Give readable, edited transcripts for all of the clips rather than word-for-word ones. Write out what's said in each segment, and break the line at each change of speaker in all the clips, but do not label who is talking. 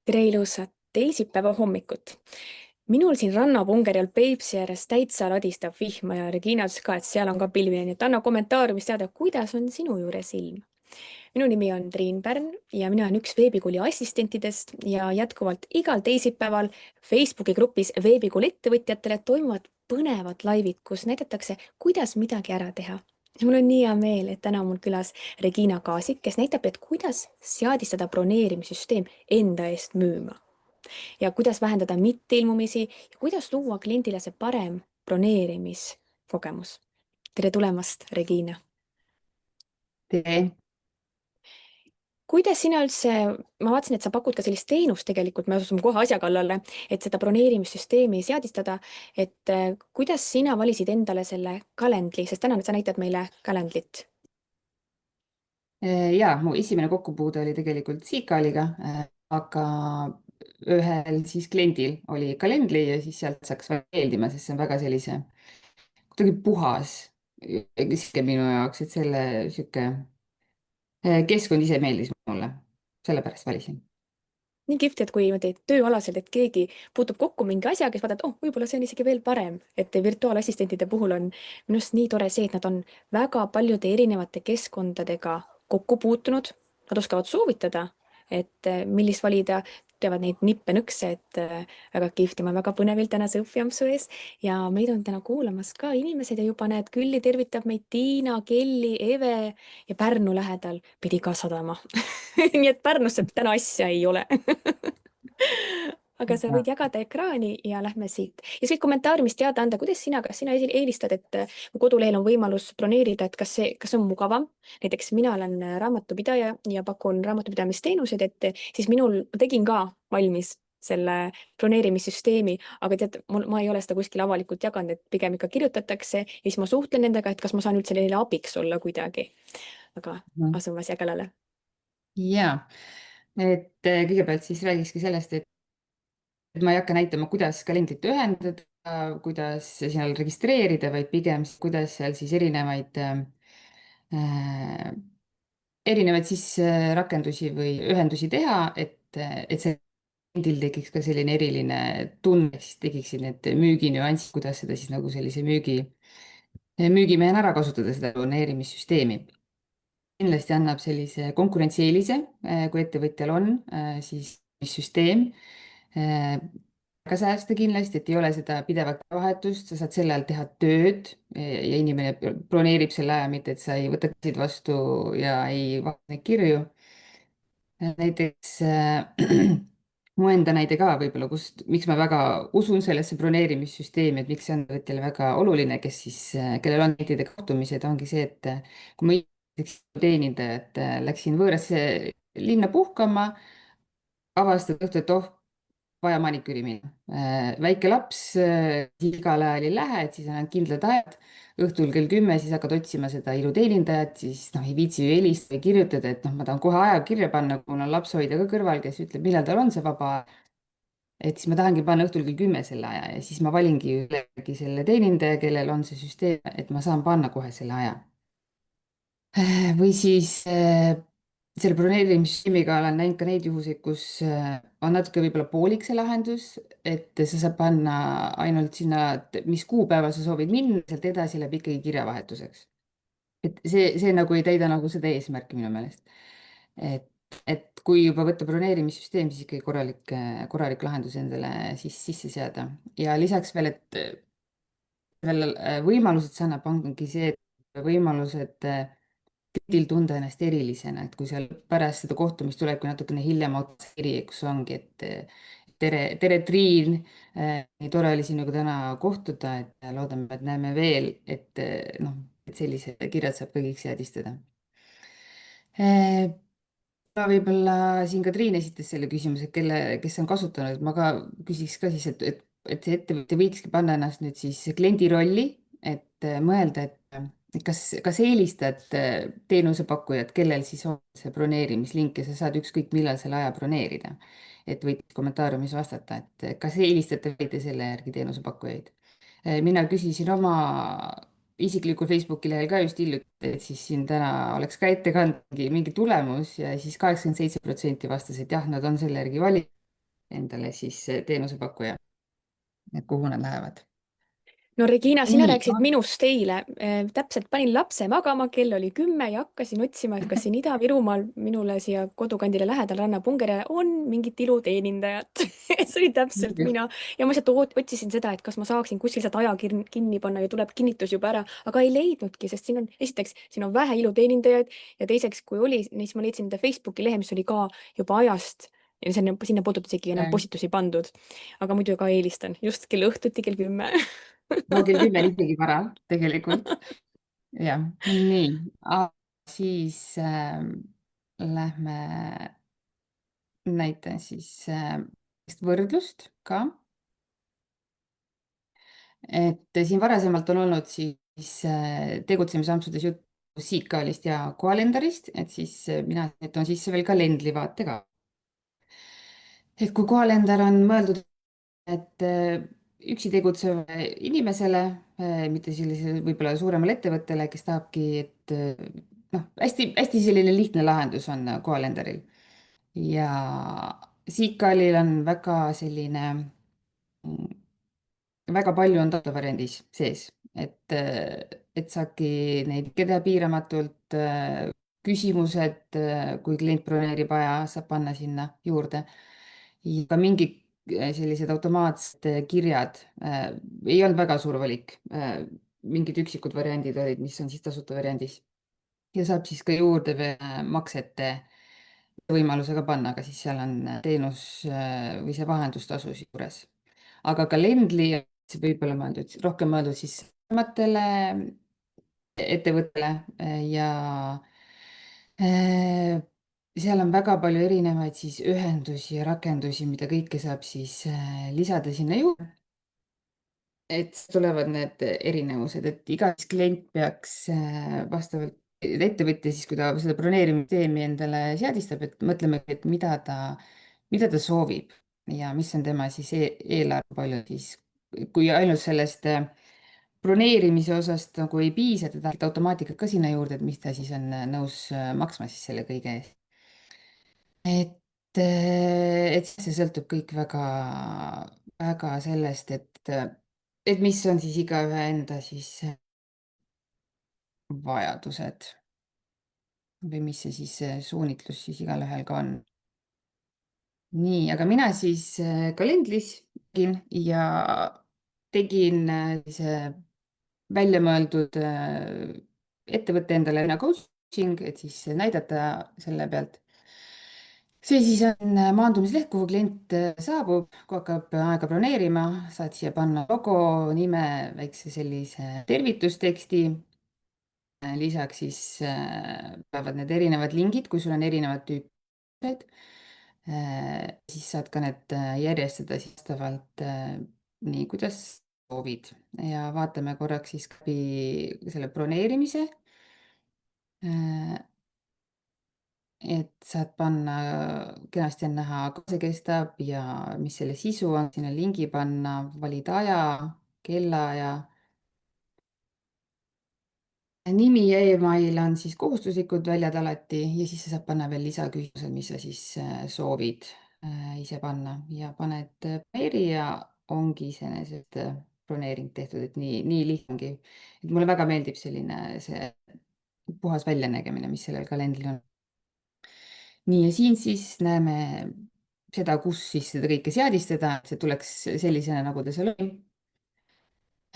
tere ilusat teisipäeva hommikut! Minul siin rannapungeri all Peipsi ääres täitsa ladistab vihma ja Regina ütles ka, et seal on ka pilvi, nii et anna kommentaariumis teada, kuidas on sinu juures ilm. Minu nimi on Triin Pärn ja mina olen üks veebikooli assistentidest ja jätkuvalt igal teisipäeval Facebooki grupis veebikooli ettevõtjatele toimuvad põnevad laivid, kus näidatakse, kuidas midagi ära teha. Ja mul on nii hea meel, et täna on mul külas Regina Kaasik, kes näitab, et kuidas seadistada broneerimissüsteem enda eest müüma ja kuidas vähendada mitteilmumisi ja kuidas luua kliendile see parem broneerimiskogemus. Tere tulemast, Regina!
tere.
Kuidas sina üldse, ma vaatasin, et sa pakud ka sellist teenust tegelikult, me asume kohe asja kallale, et seda broneerimissüsteemi seadistada, et kuidas sina valisid endale selle kalendri, sest täna sa näitad meile kalendrit.
Ja mu esimene kokkupuude oli tegelikult Seekaliga, aga ühel siis kliendil oli kalendri ja siis sealt saaks väga meeldima, sest see on väga sellise kuidagi puhas sihuke minu jaoks, et selle sihuke keskkond ise meeldis mulle, sellepärast valisin.
Nii kihvt, et kui niimoodi tööalaselt, et keegi puutub kokku mingi asjaga, siis vaatad, oh, võib-olla see on isegi veel parem, et virtuaalassistentide puhul on minu arust nii tore see, et nad on väga paljude erinevate keskkondadega kokku puutunud, nad oskavad soovitada, et millist valida, teavad neid nippe-nõkse, et väga kihvt ja ma olen väga põnevil täna õhtujampsu ees ja meid on täna kuulamas ka inimesed ja juba näed, Külli tervitab meid Tiina, Kelly, Eve ja Pärnu lähedal pidi ka sadama nii et Pärnusse täna asja ei ole aga sa võid jagada ekraani ja lähme siit. Ja siis võid kommentaariumis teada anda, kuidas sina, kas sina eelistad, et kui kodulehel on võimalus broneerida, et kas on mugavam. Näiteks mina olen raamatupidaja ja pakun raamatupidamisteenuseid, et siis ma tegin ka valmis selle broneerimissüsteemi, aga tead, ma ei ole seda kuskil avalikult jaganud, et pigem ikka kirjutatakse ja siis ma suhtlen nendega, et kas ma saan üldse neile abiks olla kuidagi. Aga asume asja kallale.
Ja, et kõigepealt siis räägikski sellest, et ma ei hakka näitama, kuidas kalendrit ühendada, kuidas seal registreerida, vaid pigem kuidas seal siis äh, erinevaid siis rakendusi või ühendusi teha, et see kliendil tekiks ka selline eriline tunne, siis tekiksid need müüginüansid, kuidas seda siis nagu sellise müügimehena ära kasutada, seda broneerimissüsteemi. Kindlasti annab sellise konkurentsieelise, kui ettevõtjal on siis süsteem. Väga säästa kindlasti, et ei ole seda pidevat vahetust, sa saad selle all teha tööd ja inimene broneerib selle aja, mitte et sa ei võta käsid vastu ja ei vaheta neid kirju. Näiteks mu enda näide ka võib-olla, miks ma väga usun sellesse broneerimissüsteemi, et miks see on ettevõtjale väga oluline, kes siis, kellel on klientide kohtumised, ongi see, et kui ma näiteks teenindajat läksin võõrasse linna puhkama, avastad õhtul, et oh, vaja maniküüri minna. Väike laps, igal ajal ei lähe, et siis on ainult kindlad ajad. Õhtul kell 10 siis hakkad otsima seda iluteenindajat, siis noh, ei viitsi ju helistada või kirjutada, et noh, ma tahan kohe aja kirja panna, kui mul on lapsehoidja ka kõrval, kes ütleb, millal tal on see vaba aeg. Et siis ma tahangi panna õhtul kell 10 selle aja ja siis ma valingi jällegi selle teenindaja, kellel on see süsteem, et ma saan panna kohe selle aja. Või siis selle broneerimissüsteemiga olen näinud ka neid juhuseid, kus on natuke võib-olla poolik see lahendus, et sa saad panna ainult sinna, mis kuupäeval sa soovid minna, sealt edasi läheb ikkagi kirjavahetuseks. Et see nagu ei täida nagu seda eesmärki minu meelest. Et kui juba võtta broneerimissüsteem, siis ikkagi korralik lahendus endale siis sisse seada. Ja lisaks veel, et veel võimalused see annab, ongi see, et võimalused kliendil tunda ennast erilisena, et kui seal pärast seda kohtumist tulebki natukene hiljem otsa kiri, kus ongi, et tere, Triin, nii tore oli sinuga täna kohtuda, et loodame, et näeme veel, et noh, et sellised kirjad saab kõigiks seadistada. Ka võib-olla siin ka Triin esitas selle küsimuse, kes on kasutanud, ma ka küsiks ka siis, et see ettevõte võikski panna ennast nüüd siis kliendi rolli, et mõelda, et kas eelistad teenusepakkujat, kellel siis on see broneerimislink ja sa saad ükskõik millal selle aja broneerida. Et võid kommentaariumis vastata, et kas eelistate valida selle järgi teenusepakkujaid. Mina küsisin oma isiklikul Facebooki lehel ka just hiljuti, et siis siin täna oleks ka ette kanda mingi tulemus ja siis 87% vastas, et jah, nad on selle järgi valinud. endale siis teenusepakkuja, et kuhu nad lähevad.
no Regina, sina
nii,
rääkisid minust eile. Täpselt panin lapse magama, kell oli 10 ja hakkasin otsima, et kas siin Ida-Virumaal minule siia kodukandile lähedal Ranna-Pungerile on mingit iluteenindajat see oli täpselt mina ja ma lihtsalt otsisin seda, et kas ma saaksin kuskil sealt aja kinni panna ja tuleb kinnitus juba ära, aga ei leidnudki, sest siin on, esiteks, siin on vähe iluteenindajaid ja teiseks, kui oli, siis ma leidsin enda Facebooki lehe, mis oli ka juba ajast ja sinna polnud isegi enam postitusi pandud. aga muidu ka eelistan just kell õhtuti kell 10
no kell 10 on ikkagi vara tegelikult. jah, nii, siis lähme näitan siis võrdlust ka, et siin varasemalt on olnud siis tegutsemisampsudes juttu Seagalist ja Calendarist, et siis mina toon sisse veel kalendri vaate ka. et kui kalender on mõeldud, et üksi tegutsevale inimesele, mitte sellisele võib-olla suuremale ettevõttele, kes tahabki, et noh, hästi-hästi selline lihtne lahendus on kalendaril. ja Seagalil on väga selline, väga palju on taotlusvariandis sees, et saabki neid teha piiramatult. Küsimused, kui klient broneerib aja, saab panna sinna juurde. ja ka mingid sellised automaatsed kirjad, ei olnud väga suur valik. mingid üksikud variandid olid, mis on siis tasuta variandis ja saab siis ka juurde veel maksete võimalusega panna, aga siis seal on teenus või see vahendustasu juures. aga kalendri võib-olla mõeldud, rohkem mõeldud siis vanematele ettevõttele ja äh, seal on väga palju erinevaid siis ühendusi ja rakendusi, mida kõike saab siis lisada sinna juurde. et tulevad need erinevused, et iga klient peaks vastavalt, ettevõtja siis, kui ta seda broneerimissüsteemi endale seadistab, et mõtleme, et mida ta soovib ja mis on tema siis eelarve palju siis, kui ainult sellest broneerimise osast nagu ei piisa, ta tahab automaatikat ka sinna juurde, et mis ta siis on nõus maksma siis selle kõige eest. et see sõltub kõik väga, väga sellest, et mis on siis igaühe enda siis vajadused või mis see siis suunitlus siis igalühel ka on. nii, aga mina siis kalendris tegin ja tegin sellise väljamõeldud ettevõtte endale nagu coaching, et siis näidata selle pealt. see siis on maandumisleht, kuhu klient saabub, kui hakkab aega broneerima, saad siia panna logo, nime, väikse sellise tervitusteksti. lisaks siis tulevad need erinevad lingid, kui sul on erinevad tüüpid. siis saad ka need järjestada siis vastavalt nii, kuidas soovid ja vaatame korraks siis läbi selle broneerimise. et saad panna, kenasti on näha, kaua see kestab ja mis selle sisu on, sinna lingi panna, valida aja, kellaaja. nimi ja email on siis kohustuslikud väljad alati ja siis sa saad panna veel lisaküsimused, mis sa siis soovid ise panna ja paned broneeri ja ongi iseenesest broneering tehtud, et nii lihtne ongi. et mulle väga meeldib selline see puhas väljanägemine, mis sellel kalendril on. nii, ja siin siis näeme seda, kus siis seda kõike seadistada, et see tuleks sellisena, nagu ta seal oli.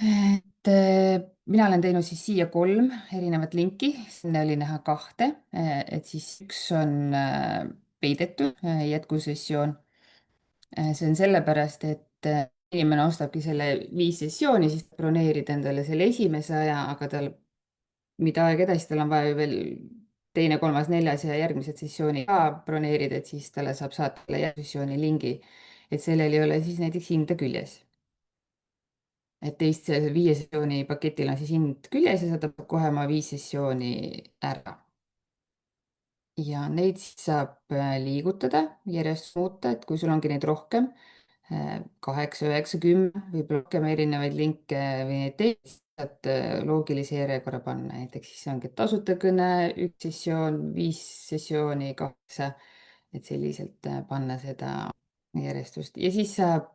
et mina olen teinud siis siia 3 erinevat linki, sinna oli näha 2, et siis üks on peidetud jätkusessioon. see on sellepärast, et inimene ostabki selle 5 sessiooni, siis broneerib endale selle esimese aja, aga tal, mida aeg edasi, tal on vaja ju veel teine, kolmas, neljas ja järgmised sessioonid ka broneerida, et siis talle saab saata selle sessiooni lingi. et sellel ei ole siis näiteks hinda küljes. et teist 5 sessiooni paketil on siis hind küljes ja saab kohe oma 5 sessiooni ära. ja neid siis saab liigutada, järjest muuta, et kui sul ongi neid rohkem, 8, 9, 10, võib rohkem erinevaid linke või neid teisi, saad loogilise järjekorra panna, näiteks siis ongi tasuta kõne, 1 sessioon, 5 sessiooni, 8, et selliselt panna seda. järjestust ja siis saab,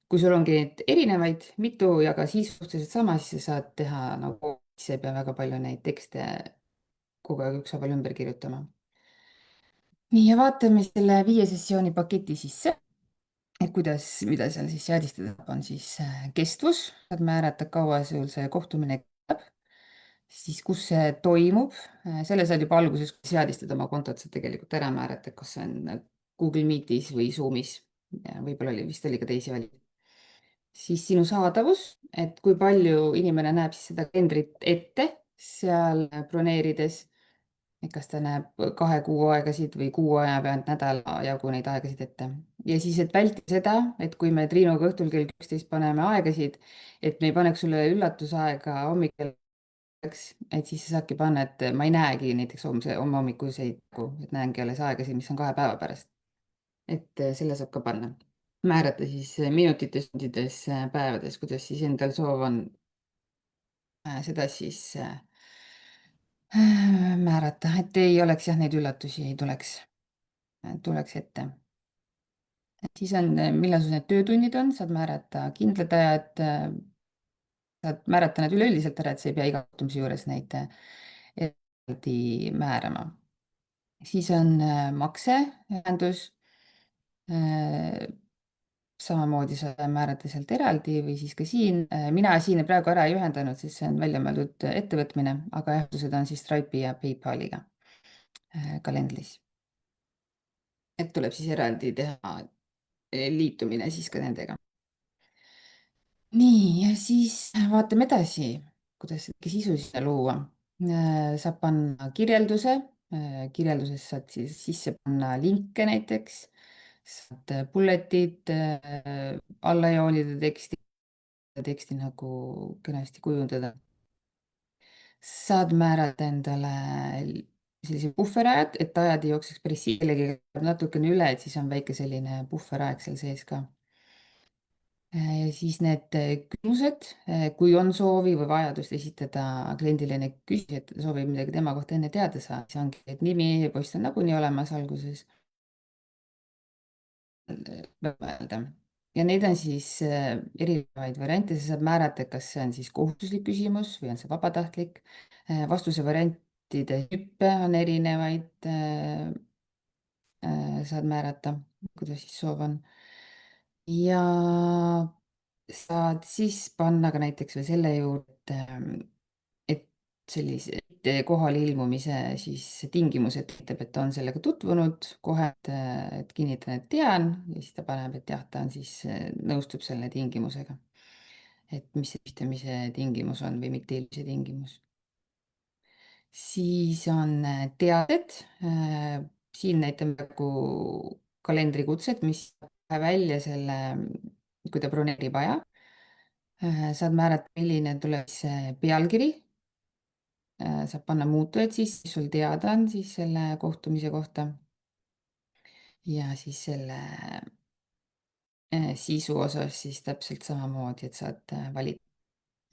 kui sul ongi neid erinevaid mitu ja ka siis suhteliselt sama, siis sa saad teha nagu, siis ei pea väga palju neid tekste kogu aeg ükshaaval ümber kirjutama. nii, ja vaatame selle 5 sessiooni paketi sisse, et kuidas, mida seal siis seadistada saab, on siis kestvus, saad määrata, kaua sul see kohtumine kestab, siis kus see toimub, selle saad juba alguses seadistada oma kontot, saad tegelikult ära määrata, kas see on Google Meetis või Zoomis. Võib-olla oli, vist oli ka teisi valikuid. Siis sinu saadavus, et kui palju inimene näeb siis seda kalendrit ette seal broneerides, et kas ta näeb 2 kuu aegasid või kuu aja pealt nädala jagu neid aegasid ette. ja siis, et vältida seda, et kui me Triinuga õhtul kell 11 paneme aegasid, et me ei paneks sulle üllatusaega hommikul, et siis sa saadki panna, et ma ei näegi näiteks homme hommikuseid, et näengi alles aegasid, mis on 2 päeva pärast. et selle saab ka panna. määrata siis minutites, tundides, päevades, kuidas siis endal soov on seda siis määrata, et ei oleks jah, neid üllatusi ei tuleks ette. siis on, millal sul need töötunnid on, saad määrata kindlad ajad, saad määrata need üleüldiselt ära, et sa ei pea iga kohtumise juures neid eraldi määrama. siis on makseühendus. samamoodi saab määrata sealt eraldi või siis ka siin. mina siin praegu ära ei ühendanud, sest see on välja mõeldud ettevõtmine, aga ühendused on siis Stripe'i ja PayPaliga kalendris. et tuleb siis eraldi teha liitumine siis ka nendega. nii, ja siis vaatame edasi, kuidas seda sisu sinna luua. saab panna kirjelduse, kirjelduses saad siis sisse panna linke näiteks, saad bullet'id, alla joonida teksti nagu kenasti kujundada. saad määrata endale sellise puhverajad, et ajad ei jookseks päris kellelgi natukene üle, et siis on väike selline puhveraeg seal sees ka. Ja siis need küsimused, kui on soovi või vajadust esitada kliendile neid küsimusi, et soovib midagi tema kohta enne teada saada, siis ongi, et nimi ja e-post on nagunii olemas alguses. Mõelda. ja neid on siis erinevaid variante, sa saad määrata, kas see on siis kohustuslik küsimus või on see vabatahtlik. vastuse variantide hüppe on erinevaid, saad määrata, kuidas siis soov on. ja saad siis panna ka näiteks veel selle juurde, et sellise kohale ilmumise siis tingimused, ütleb, et on sellega tutvunud kohe, et kinnitan, et tean ja siis ta paneb, et jah, ta on siis nõustub selle tingimusega. et mis see ühitamise tingimus on või mitte ilmumise tingimus. siis on teated, siin näitan praegu kalendrikutset, mis välja selle, kui ta broneerib aja. saad määrata, milline tuleb see pealkiri. saab panna muutujaid siis, sul teada on siis selle kohtumise kohta. ja siis selle sisu osas siis täpselt samamoodi, et saad valida,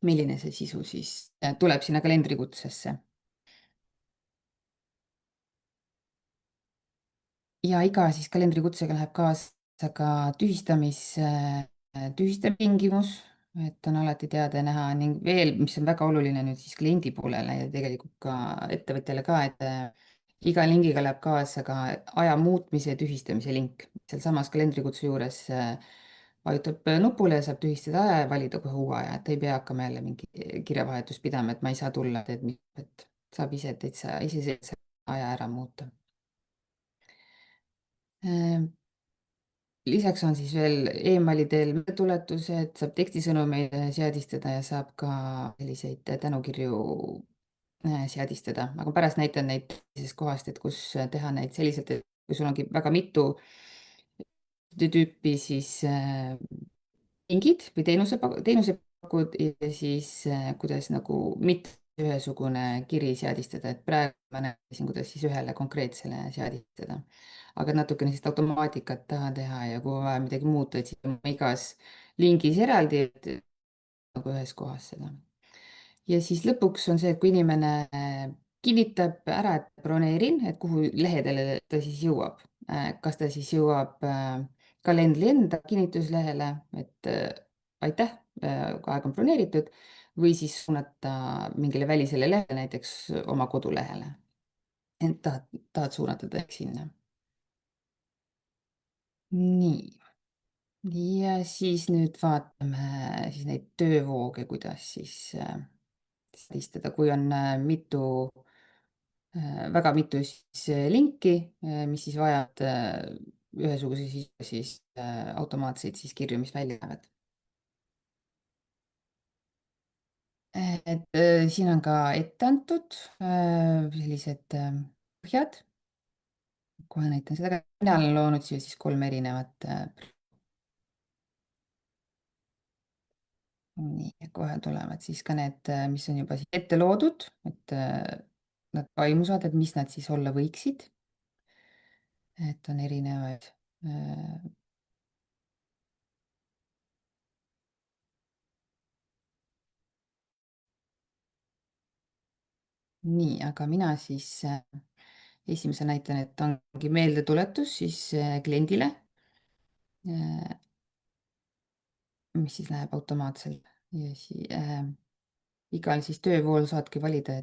milline see sisu siis tuleb sinna kalendrikutsesse. ja iga siis kalendrikutsega läheb kaasa ka tühistamistingimus, et on alati teada ja näha ning veel, mis on väga oluline nüüd siis kliendi poolele ja tegelikult ka ettevõtjale ka, et iga lingiga läheb kaasa ka aja muutmise ja tühistamise link. sealsamas kalendrikutse juures vajutab nupule ja saab tühistada aja ja valida kohe uue aja, et ei pea hakkama jälle mingi kirjavahetust pidama, et ma ei saa tulla, et saab ise täitsa iseseisvalt aja ära muuta. lisaks on siis veel emailidel meeldetuletused, saab tekstisõnumeid seadistada ja saab ka selliseid tänukirju seadistada, aga pärast näitan neid sellisest kohast, et kus teha neid selliselt, et kui sul ongi väga mitu tüüpi siis pingid või teenusepakud ja siis kuidas nagu mitte ühesugune kiri seadistada, et praegu ma näitasin, kuidas siis ühele konkreetsele seadistada. aga natukene sellist automaatikat taha teha ja kui on vaja midagi muuta, et siis on igas lingis eraldi, et nagu ühes kohas seda. ja siis lõpuks on see, et kui inimene kinnitab ära, et broneerin, et kuhu lehedele ta siis jõuab, kas ta siis jõuab kalendri enda kinnituslehele, et aitäh, aeg on broneeritud, või siis suunata mingile välisele lehele, näiteks oma kodulehele. Et tahad suunata ta ehk sinna. Nii, ja siis nüüd vaatame siis neid töövooge, kuidas siis istada, kui on väga mitu siis linki, mis siis vajavad ühesuguse siis automaatseid siis kirju, mis välja lähevad. Et siin on ka ette antud sellised põhjad. Kohe näitan seda ka. Mina olen loonud siia siis 3 erinevat. Nii, kohe tulevad siis ka need, mis on juba siis ette loodud, et nad aimu saada, et mis nad siis olla võiksid. Et on erinevaid. Nii, aga mina siis esimese näitan, et ongi meeldetuletus siis kliendile, mis siis läheb automaatselt ja igal siis töövool saadki valida,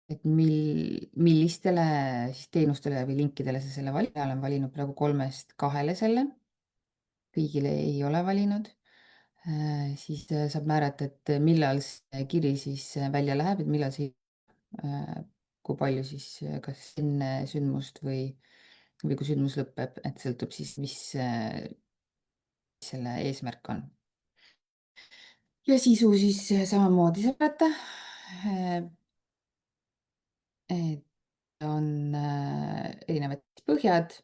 et millistele siis teenustele või linkidele sa selle valid. Olen valinud praegu 3-st 2-le selle, kõigile ei ole valinud. Siis saab määrata, et millal see kiri siis välja läheb, et millal see, kui palju siis, kas enne sündmust või kui sündmus lõpeb, et sõltub siis, mis selle eesmärk on. Ja sisu siis samamoodi saab võtta. Et on erinevad põhjad,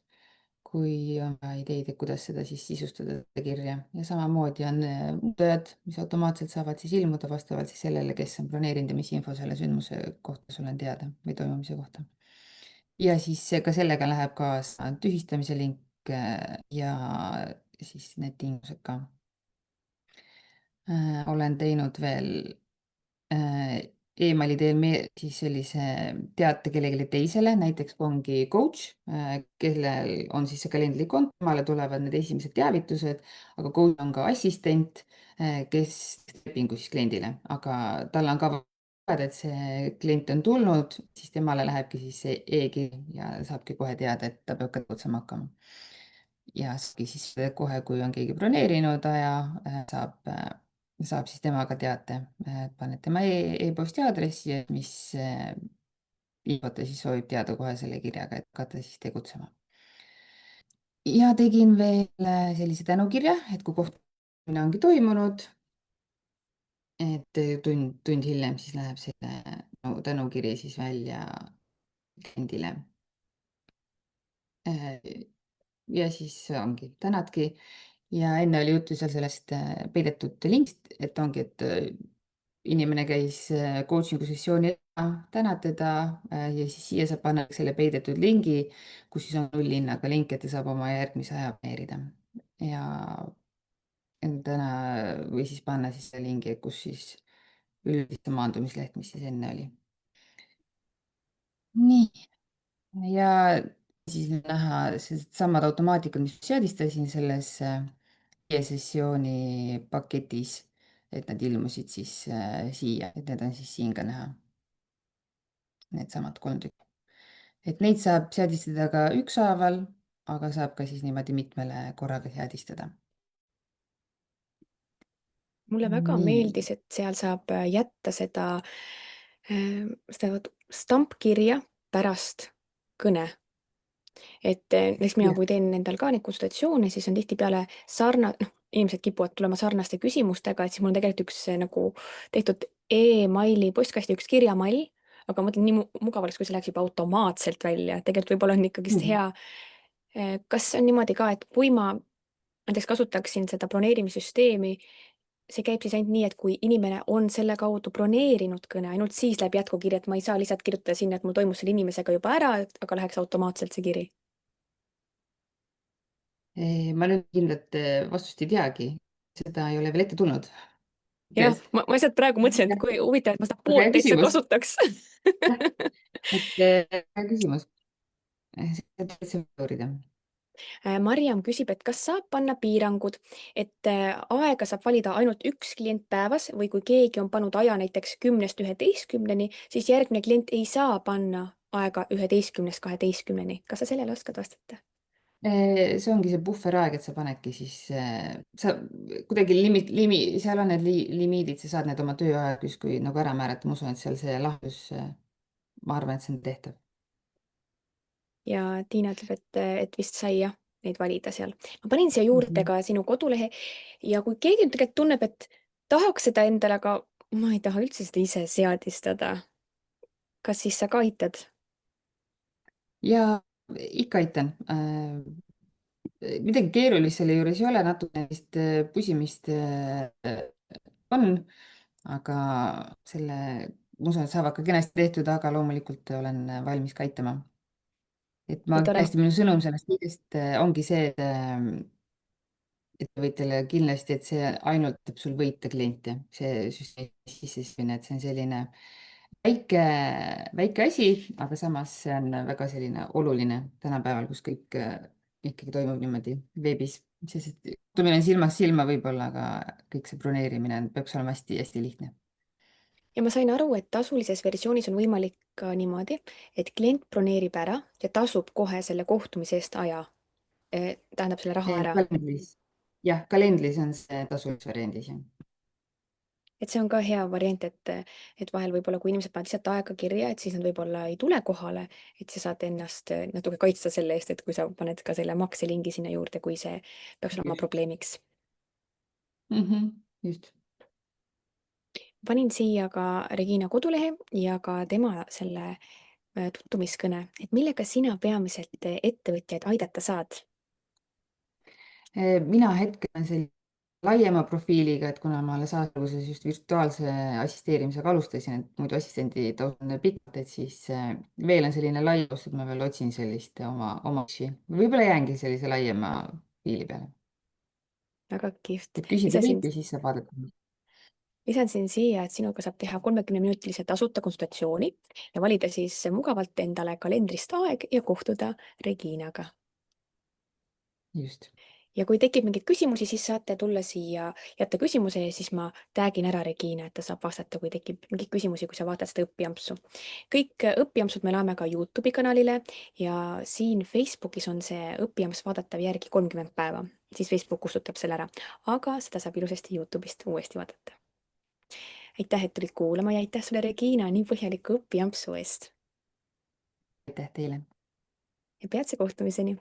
kui on vaja ideid, et kuidas seda siis sisustada seda kirja, ja samamoodi on muutujad, mis automaatselt saavad siis ilmuda vastavalt siis sellele, kes on broneerinud ja mis info selle sündmuse kohta sul on teada või toimumise kohta. Ja siis ka sellega läheb kaasa tühistamise link ja siis need tingimused ka. Olen teinud veel emaili teel siis sellise teate kellelegi teisele, näiteks kui ongi coach, kellel on siis see kalendrikonto, temale tulevad need esimesed teavitused, aga coach on ka assistent, kes teeb lepingu siis kliendile, aga tal on ka vaja, et see klient on tulnud, siis temale lähebki siis see e-kiri ja saabki kohe teada, et ta peab ka tegutsema hakkama. Ja siis kohe, kui on keegi broneerinud aja, saab siis temaga teate, paned tema e-posti aadressi, mis infot ta siis soovib teada kohe selle kirjaga, et hakata siis tegutsema. Ja tegin veel sellise tänukirja, et kui kohtumine ongi toimunud, et tund hiljem siis läheb selle tänukiri siis välja kliendile. Ja siis ongi, tänadki. Ja enne oli juttu seal sellest peidetud linkist, et ongi, et inimene käis coaching'u sessiooni ära, tänad teda ja siis siia saab panna selle peidetud lingi, kus siis on nullhinnaga link, et ta saab oma järgmise aja planeerida. Ja täna või siis panna siis selle lingi, kus siis üldise maandumisleht, mis siis enne oli. Nii, ja siis näha samad automaatikad, mis seadistasin selles e-sessiooni paketis, et nad ilmusid siis siia, et need on siis siin ka näha. Needsamad 3 tükki. Et neid saab seadistada ka ükshaaval, aga saab ka siis niimoodi mitmele korraga seadistada.
mulle väga
Nii.
meeldis, et seal saab jätta seda stampkirja pärast kõne. Et näiteks mina,
Jah.
kui teen endal ka neid konsultatsioone, siis on tihtipeale noh, inimesed kipuvad tulema sarnaste küsimustega, et siis mul on tegelikult üks nagu tehtud emaili postkasti üks kirjamall, aga ma mõtlen, nii mugav oleks, kui see läheks juba automaatselt välja, tegelikult võib-olla on ikkagist
Mhm.
hea. Kas on niimoodi ka, et kui ma näiteks kasutaksin seda broneerimissüsteemi, see käib siis ainult nii, et kui inimene on selle kaudu broneerinud kõne, ainult siis läheb jätkukiri, et ma ei saa lihtsalt kirjutada sinna, et mul toimus selle inimesega juba ära, aga läheks automaatselt see kiri?
Ma nüüd kindlat vastust ei teagi, seda ei ole veel ette tulnud.
Jah, ma lihtsalt praegu mõtlesin, et kui huvitav, et ma seda
Väga hea
poolt täitsa
küsimus.
kasutaks.
Hea küsimus. seda täitsa uurida.
Marjam küsib, et kas saab panna piirangud, et aega saab valida ainult üks klient päevas või kui keegi on pannud aja näiteks 10-11, siis järgmine klient ei saa panna aega 11-12. Kas sa sellele oskad vastata?
See ongi see puhveraeg, et sa panedki siis, sa kuidagi seal on need limiidid, sa saad need oma tööajad justkui nagu ära määrata, ma usun, et seal see lahendus, ma arvan, et see on tehtav.
Ja Tiina ütleb, et vist sai jah, neid valida seal. Ma panin siia juurde
Mhm.
ka sinu kodulehe ja kui keegi tegelikult tunneb, et tahaks seda endale, aga ma ei taha üldse seda ise seadistada, kas siis sa ka aitad?
Ja ikka aitan. Midagi keerulist selle juures ei ole, natuke vist pusimist on, aga selle, ma usun, et saavad ka kenasti tehtud, aga loomulikult olen valmis ka aitama. Et ma
Nii tore.
tõesti, minu sõnum sellest kõigest ongi see, et te võite olla kindlasti, et see ainult aitab sul võita kliente, see süsteemi sissestamine, et see on selline väike, väike asi, aga samas see on väga selline oluline tänapäeval, kus kõik ikkagi toimub niimoodi veebis, sest et kohtumine silmast silma võib-olla, aga kõik see broneerimine peaks olema hästi-hästi lihtne.
Ja ma sain aru, et tasulises versioonis on võimalik ka niimoodi, et klient broneerib ära ja tasub kohe selle kohtumise eest aja, tähendab selle raha ära.
Kalendris, jah, kalendris on see tasulises variandis, jah.
Et see on ka hea variant, et vahel võib-olla, kui inimesed panevad lihtsalt aega kirja, et siis nad võib-olla ei tule kohale, et sa saad ennast natuke kaitsta selle eest, et kui sa paned ka selle makselingi sinna juurde, kui see peaks olema
Just.
probleemiks.
Just.
Panin siia ka Regina kodulehe ja ka tema selle tutvumiskõne, et millega sina peamiselt ettevõtjaid aidata saad?
Mina hetkel olen sellise laiema profiiliga, et kuna ma alles alguses just virtuaalse assisteerimisega alustasin, et muidu assistendi taust on pikalt, et siis veel on selline lai taust, et ma veel otsin sellist oma asja. Võib-olla jäängi sellise laiema profiili peale.
Väga kihvt.
et küsida võib ja siis saab vaadata.
Lisasin siia, et sinuga saab teha 30-minutilise tasuta konsultatsiooni ja valida siis mugavalt endale kalendrist aeg ja kohtuda Reginaga.
just.
Ja kui tekib mingeid küsimusi, siis saate tulla siia, jätta küsimuse ja siis ma tagin ära Regina, et ta saab vastata, kui tekib mingeid küsimusi, kui sa vaatad seda õpiampsu. Kõik õpiampsud me laeme ka Youtube'i kanalile ja siin Facebookis on see õpiamps vaadatav järgi 30 päeva, siis Facebook kustutab selle ära, aga seda saab ilusasti Youtube'ist uuesti vaadata. Aitäh, et tulid kuulama ja aitäh sulle, Regina, nii põhjaliku õpiampsu eest
aitäh teile.
ja peatse kohtumiseni!